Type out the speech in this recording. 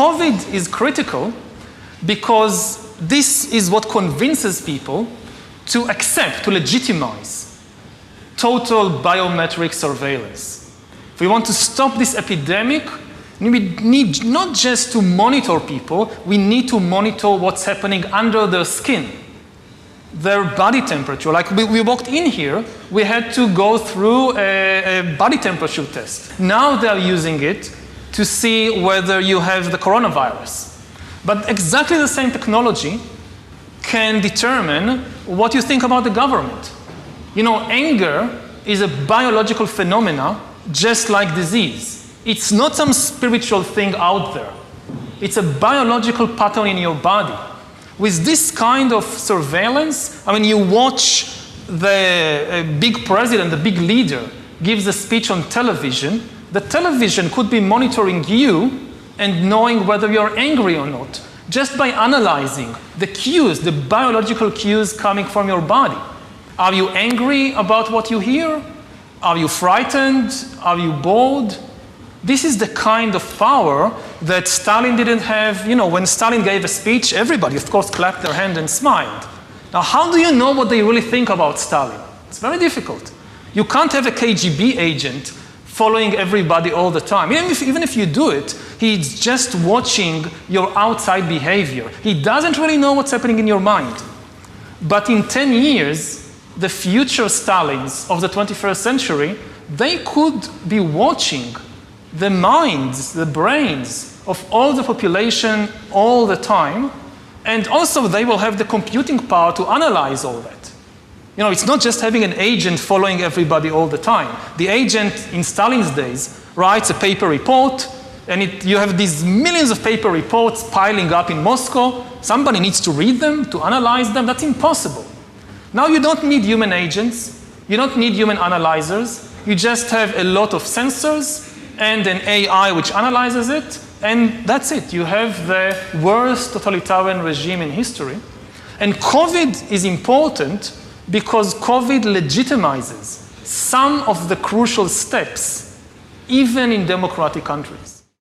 COVID is critical because this is what convinces people to accept, to legitimize total biometric surveillance. If we want to stop this epidemic, we need not just to monitor people, we need to monitor what's happening under their skin, their body temperature. Like we walked in here, we had to go through a body temperature test. Now they're using it to see whether you have the coronavirus. But exactly the same technology can determine what you think about the government. You know, anger is a biological phenomena just like disease. It's not some spiritual thing out there. It's a biological pattern in your body. With this kind of surveillance, I mean, you watch the big president, the big leader, gives a speech on television. The television could be monitoring you and knowing whether you're angry or not, just by analyzing the cues, the biological cues coming from your body. Are you angry about what you hear? Are you frightened? Are you bored? This is the kind of power that Stalin didn't have. You know, when Stalin gave a speech, everybody, of course, clapped their hand and smiled. Now, how do you know what they really think about Stalin? It's very difficult. You can't have a KGB agent following everybody all the time. Even if you do it, he's just watching your outside behavior. He doesn't really know what's happening in your mind. But in 10 years, the future Stalins of the 21st century, they could be watching the minds, the brains of all the population all the time, and also they will have the computing power to analyze all that. You know, it's not just having an agent following everybody all the time. The agent in Stalin's days writes a paper report, and you have these millions of paper reports piling up in Moscow. Somebody needs to read them, to analyze them. That's impossible. Now you don't need human agents. You don't need human analyzers. You just have a lot of sensors and an AI which analyzes it, and that's it. You have the worst totalitarian regime in history. And COVID is important because COVID legitimizes some of the crucial steps, even in democratic countries.